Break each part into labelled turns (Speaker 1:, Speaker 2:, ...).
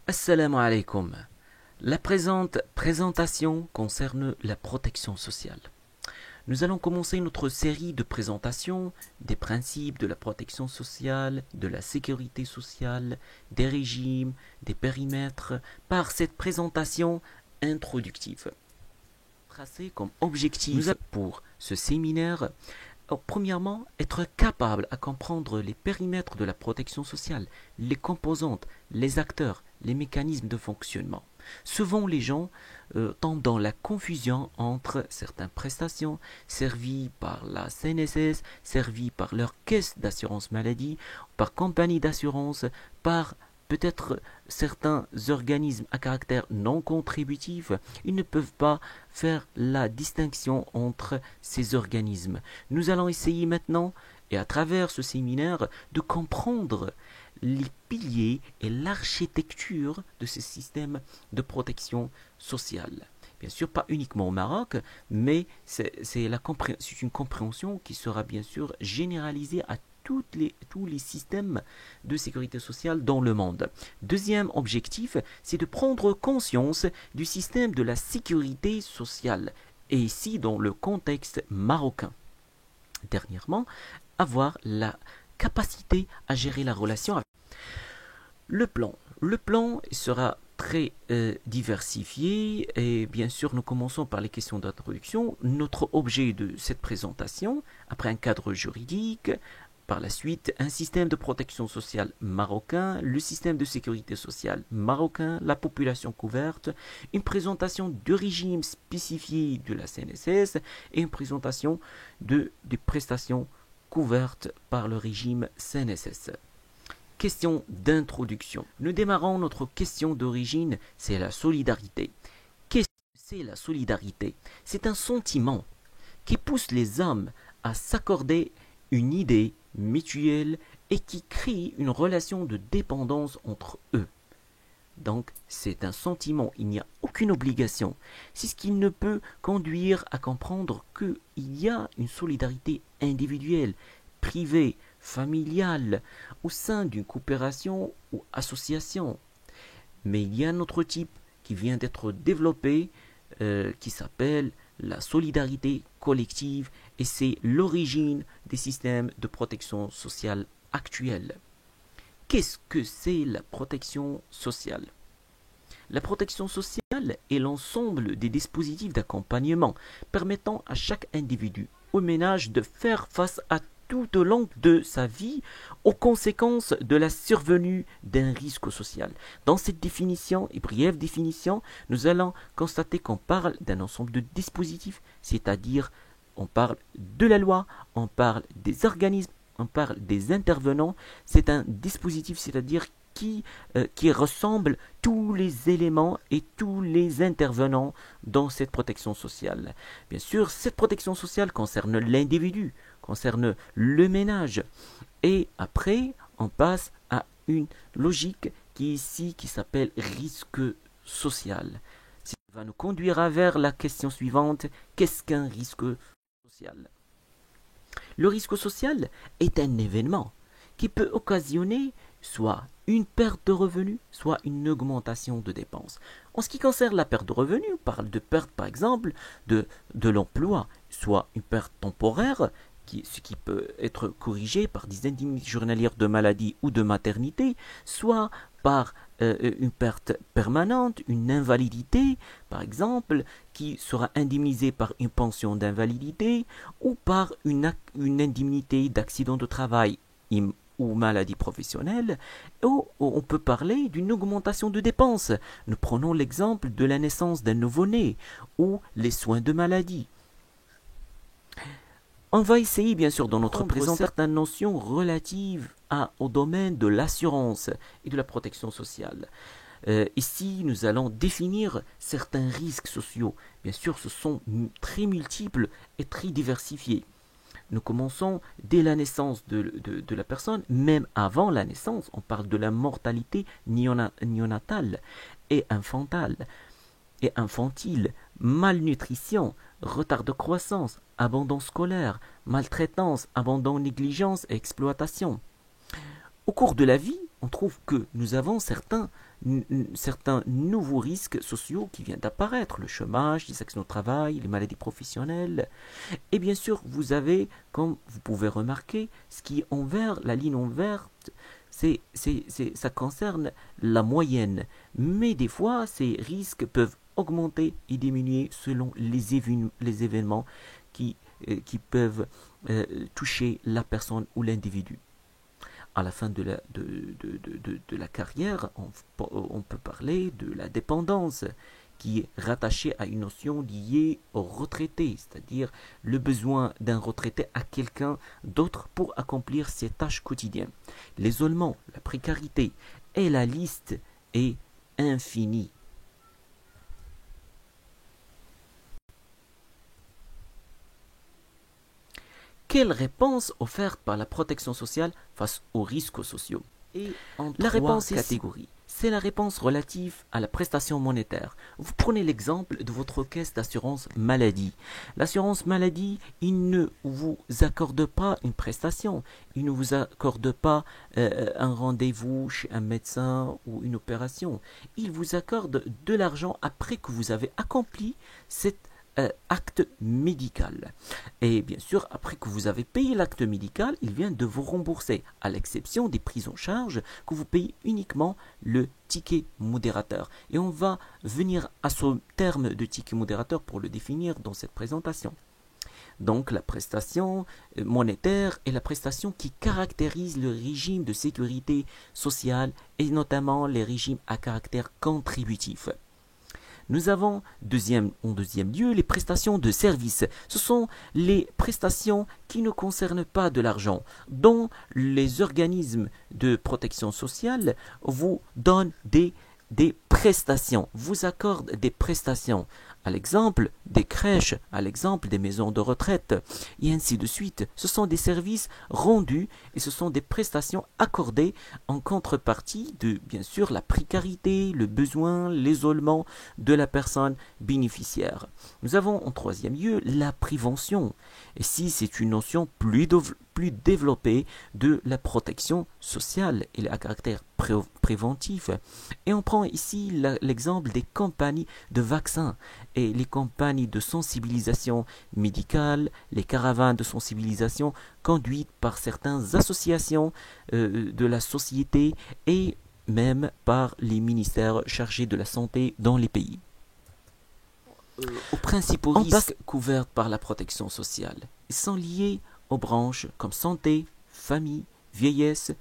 Speaker 1: Assalamu alaikum. La présente présentation concerne la protection sociale. Nous allons commencer notre série de présentations des principes de la protection sociale, de la sécurité sociale, des régimes, des périmètres, par cette présentation introductive. Tracé comme objectif pour ce séminaire, premièrement, être capable à comprendre les périmètres de la protection sociale, les composantes, les acteurs, les mécanismes de fonctionnement. Souvent, les gens tombent dans la confusion entre certaines prestations servies par la CNSS, servies par leur caisse d'assurance maladie, par compagnie d'assurance, par peut-être certains organismes à caractère non contributif. Ils ne peuvent pas faire la distinction entre ces organismes. Nous allons essayer maintenant, et à travers ce séminaire, de comprendre les piliers et l'architecture de ce système de protection sociale. Bien sûr, pas uniquement au Maroc, mais c'est une compréhension qui sera bien sûr généralisée à tous les systèmes de sécurité sociale dans le monde. Deuxième objectif, c'est de prendre conscience du système de la sécurité sociale, et ici dans le contexte marocain. Dernièrement, avoir la capacité à gérer la relation avec le plan. Le plan sera très diversifié et bien sûr nous commençons par les questions d'introduction. Notre objet de cette présentation, après un cadre juridique, par la suite, un système de protection sociale marocain, le système de sécurité sociale marocain, la population couverte, une présentation du régime spécifié de la CNSS et une présentation des prestations couvertes par le régime CNSS. Question d'introduction. Nous démarrons notre question d'origine, c'est la solidarité. Qu'est-ce que c'est la solidarité? C'est un sentiment qui pousse les hommes à s'accorder une idée mutuelle et qui crée une relation de dépendance entre eux. Donc, c'est un sentiment, il n'y a aucune obligation. C'est ce qui ne peut conduire à comprendre qu'il y a une solidarité individuelle, privée, familiale, au sein d'une coopération ou association. Mais il y a un autre type qui vient d'être développé, qui s'appelle la solidarité collective, et c'est l'origine des systèmes de protection sociale actuels. Qu'est-ce que c'est la protection sociale? La protection sociale est l'ensemble des dispositifs d'accompagnement permettant à chaque individu ou ménage de faire face à tout au long de sa vie aux conséquences de la survenue d'un risque social. Dans cette définition et brève définition, nous allons constater qu'on parle d'un ensemble de dispositifs, c'est-à-dire on parle de la loi, on parle des organismes, on parle des intervenants. C'est un dispositif, c'est-à-dire qui ressemble tous les éléments et tous les intervenants dans cette protection sociale. Bien sûr, cette protection sociale concerne l'individu, concerne le ménage. Et après, on passe à une logique qui s'appelle risque social. Ça va nous conduire vers la question suivante, qu'est-ce qu'un risque social? Le risque social est un événement qui peut occasionner soit une perte de revenus, soit une augmentation de dépenses. En ce qui concerne la perte de revenus, on parle de perte par exemple de l'emploi, soit une perte temporaire, ce qui peut être corrigé par des indemnités journalières de maladie ou de maternité, soit par une perte permanente, une invalidité, par exemple, qui sera indemnisée par une pension d'invalidité ou par une indemnité d'accident de travail ou maladie professionnelle, ou on peut parler d'une augmentation de dépenses. Nous prenons l'exemple de la naissance d'un nouveau-né ou les soins de maladie. On va essayer, bien sûr, dans notre présentation, certaines notions relatives au domaine de l'assurance et de la protection sociale. Ici, nous allons définir certains risques sociaux. Bien sûr, ce sont très multiples et très diversifiés. Nous commençons dès la naissance de la personne, même avant la naissance. On parle de la mortalité néonatale et infantile, malnutrition, retard de croissance, abandon scolaire, maltraitance, abandon, négligence et exploitation. Au cours de la vie, on trouve que nous avons certains nouveaux risques sociaux qui viennent d'apparaître, le chômage, les accidents de travail, les maladies professionnelles. Et bien sûr, vous avez, comme vous pouvez remarquer, ce qui est en vert, la ligne en verte, ça concerne la moyenne. Mais des fois, ces risques peuvent augmenter et diminuer selon les événements qui peuvent toucher la personne ou l'individu. À la fin de la carrière, on peut parler de la dépendance qui est rattachée à une notion liée au retraité, c'est-à-dire le besoin d'un retraité à quelqu'un d'autre pour accomplir ses tâches quotidiennes. L'isolement, la précarité et la liste est infinie. Quelle réponse offerte par la protection sociale face aux risques sociaux? La réponse catégorie. C'est la réponse relative à la prestation monétaire. Vous prenez l'exemple de votre caisse d'assurance maladie. L'assurance maladie, il ne vous accorde pas une prestation. Il ne vous accorde pas un rendez-vous chez un médecin ou une opération. Il vous accorde de l'argent après que vous avez accompli cette acte médical. Et bien sûr, après que vous avez payé l'acte médical, il vient de vous rembourser, à l'exception des prises en charge que vous payez uniquement le ticket modérateur. Et on va venir à ce terme de ticket modérateur pour le définir dans cette présentation. Donc la prestation monétaire est la prestation qui caractérise le régime de sécurité sociale et notamment les régimes à caractère contributif. Nous avons en deuxième lieu les prestations de services. Ce sont les prestations qui ne concernent pas de l'argent, dont les organismes de protection sociale vous donnent des prestations, vous accordent des prestations. À l'exemple des crèches, à l'exemple des maisons de retraite, et ainsi de suite. Ce sont des services rendus et ce sont des prestations accordées en contrepartie de, bien sûr, la précarité, le besoin, l'isolement de la personne bénéficiaire. Nous avons en troisième lieu la prévention. Et si c'est une notion plus développée de la protection sociale, elle est à caractère préventif. Et on prend ici l'exemple des campagnes de vaccins et les campagnes de sensibilisation médicale, les caravanes de sensibilisation conduites par certaines associations de la société et même par les ministères chargés de la santé dans les pays. Aux principaux risques couverts par la protection sociale. Ils sont liés aux branches comme santé, famille, vieillesse,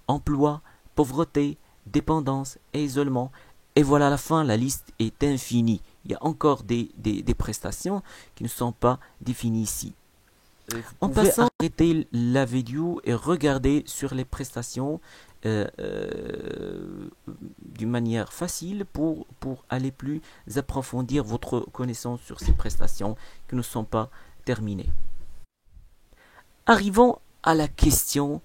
Speaker 1: emploi, pauvreté, dépendance et isolement. Et voilà, à la fin, la liste est infinie. Il y a encore des prestations qui ne sont pas définies ici. En passant, arrêtez la vidéo et regardez sur les prestations d'une manière facile pour aller plus approfondir votre connaissance sur ces prestations qui ne sont pas terminées. Arrivons à la question,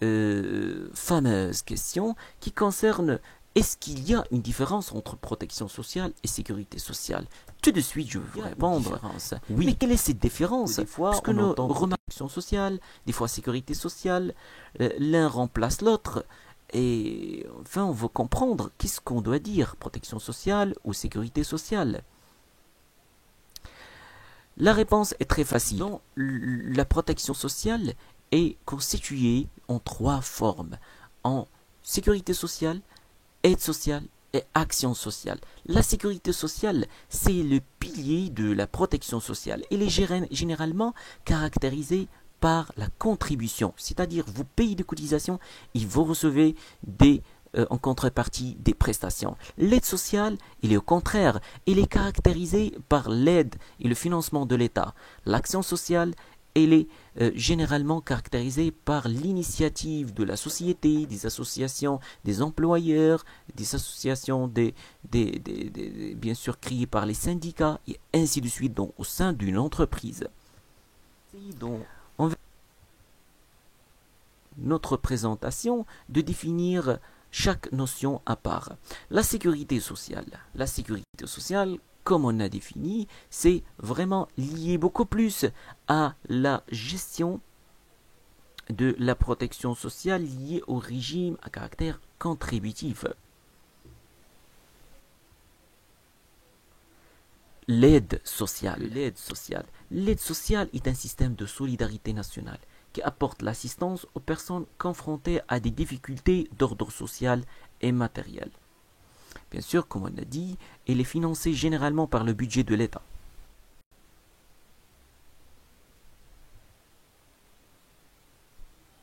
Speaker 1: fameuse question, qui concerne est-ce qu'il y a une différence entre protection sociale et sécurité sociale? Tout de suite, je vais vous répondre. Oui. Mais quelle est cette différence? Des fois, parce que nous remarquons protection sociale, des fois sécurité sociale, l'un remplace l'autre. Et enfin, on veut comprendre qu'est-ce qu'on doit dire, protection sociale ou sécurité sociale. La réponse est très facile. Donc, la protection sociale est constituée en trois formes. En sécurité sociale, aide sociale et action sociale. La sécurité sociale, c'est le pilier de la protection sociale. Elle est généralement caractérisée par la contribution, c'est-à-dire vous payez des cotisations et vous recevez en contrepartie des prestations. L'aide sociale, elle est au contraire, elle est caractérisée par l'aide et le financement de l'État. L'action sociale, elle est généralement caractérisée par l'initiative de la société, des associations, des employeurs, des associations bien sûr créées par les syndicats et ainsi de suite donc, au sein d'une entreprise. Donc, on va notre présentation de définir chaque notion à part. La sécurité sociale. La sécurité sociale, comme on a défini, c'est vraiment lié beaucoup plus à la gestion de la protection sociale liée au régime à caractère contributive. L'aide sociale. L'aide sociale est un système de solidarité nationale qui apporte l'assistance aux personnes confrontées à des difficultés d'ordre social et matériel. Bien sûr, comme on a dit, elle est financée généralement par le budget de l'État.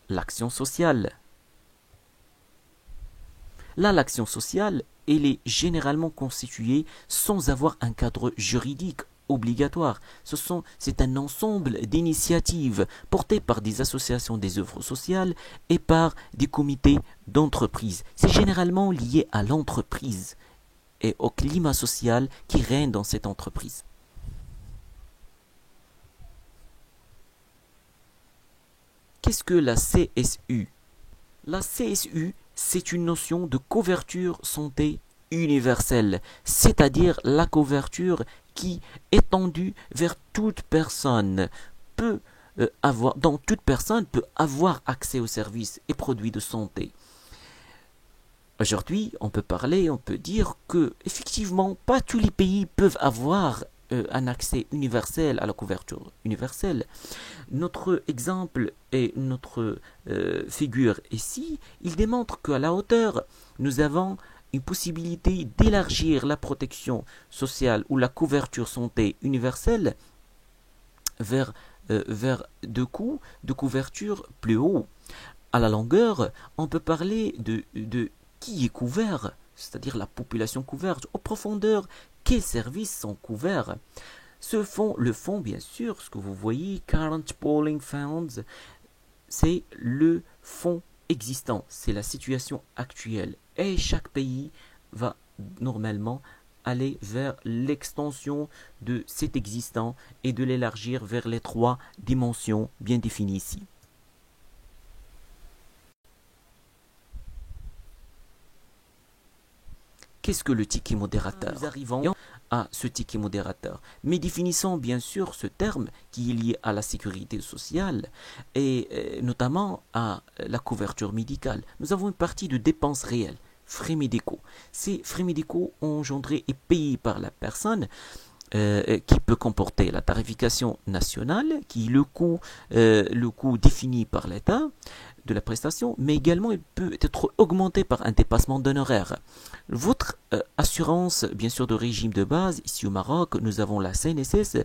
Speaker 1: L'action sociale. Là, l'action sociale, elle est généralement constituée sans avoir un cadre juridique obligatoire. C'est un ensemble d'initiatives portées par des associations des œuvres sociales et par des comités d'entreprise. C'est généralement lié à l'entreprise et au climat social qui règne dans cette entreprise. Qu'est-ce que la CSU? La CSU, c'est une notion de couverture santé universelle, c'est-à-dire la couverture qui est étendue vers toute personne dont toute personne peut avoir accès aux services et produits de santé. Aujourd'hui, on peut dire que effectivement, pas tous les pays peuvent avoir un accès universel à la couverture universelle. Notre exemple et notre figure ici, il démontre qu'à la hauteur, nous avons une possibilité d'élargir la protection sociale ou la couverture santé universelle vers deux coûts de couverture plus hauts. À la longueur, on peut parler de qui est couvert, c'est-à-dire la population couverte, aux profondeurs, quels services sont couverts. Le fonds, bien sûr, ce que vous voyez, Current Polling Funds, c'est le fonds existant, c'est la situation actuelle. Et chaque pays va normalement aller vers l'extension de cet existant et de l'élargir vers les 3 dimensions bien définies ici. Qu'est-ce que le ticket modérateur? Nous arrivons à ce ticket modérateur. Mais définissons bien sûr ce terme qui est lié à la sécurité sociale et notamment à la couverture médicale. Nous avons une partie de dépenses réelles, frais médicaux. Ces frais médicaux engendrés et payés par la personne qui peut comporter la tarification nationale, qui est le coût défini par l'État de la prestation, mais également il peut être augmenté par un dépassement d'honoraires. Votre assurance, bien sûr, de régime de base, ici au Maroc, nous avons la CNSS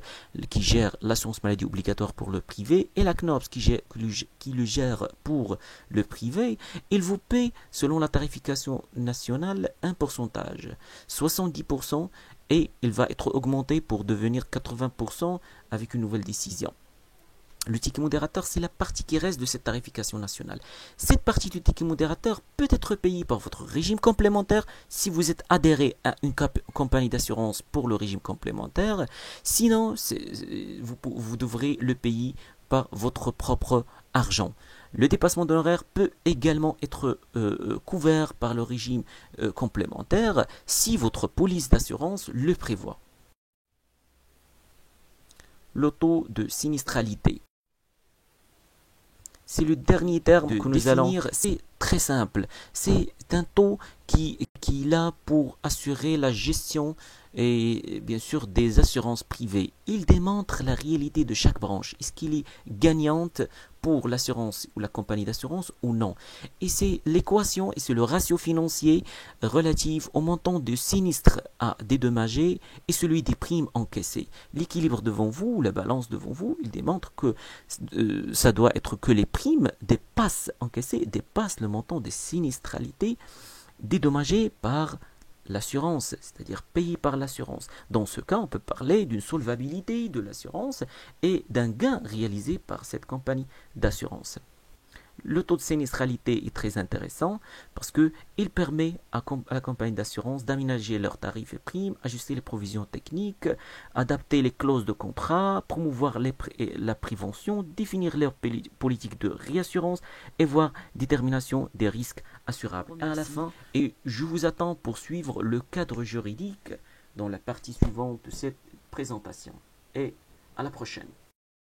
Speaker 1: qui gère l'assurance maladie obligatoire pour le privé et la CNOPS qui le gère pour le privé. Il vous paie, selon la tarification nationale, un pourcentage, 70%, et il va être augmenté pour devenir 80% avec une nouvelle décision. Le ticket modérateur, c'est la partie qui reste de cette tarification nationale. Cette partie du ticket modérateur peut être payée par votre régime complémentaire si vous êtes adhéré à une compagnie d'assurance pour le régime complémentaire. Sinon, vous devrez le payer par votre propre argent. Le dépassement d'honoraires peut également être couvert par le régime complémentaire si votre police d'assurance le prévoit. Le taux de sinistralité. C'est le dernier terme que nous allons définir. C'est très simple. C'est un taux qui est là pour assurer la gestion et bien sûr des assurances privées. Il démontre la réalité de chaque branche. Est-ce qu'il est gagnante pour l'assurance ou la compagnie d'assurance ou non? Et c'est l'équation et c'est le ratio financier relatif au montant de sinistres à dédommager et celui des primes encaissées. L'équilibre devant vous, la balance devant vous, il démontre que ça doit être que les primes encaissées dépassent le montant des sinistralités dédommagées par l'assurance, c'est-à-dire payées par l'assurance. Dans ce cas, on peut parler d'une solvabilité de l'assurance et d'un gain réalisé par cette compagnie d'assurance. Le taux de sinistralité est très intéressant parce qu'il permet à la compagnie d'assurance d'aménager leurs tarifs et primes, ajuster les provisions techniques, adapter les clauses de contrat, promouvoir la prévention, définir leur politique de réassurance et voir détermination des risques assurables. À la fin, et je vous attends pour suivre le cadre juridique dans la partie suivante de cette présentation. Et à la prochaine.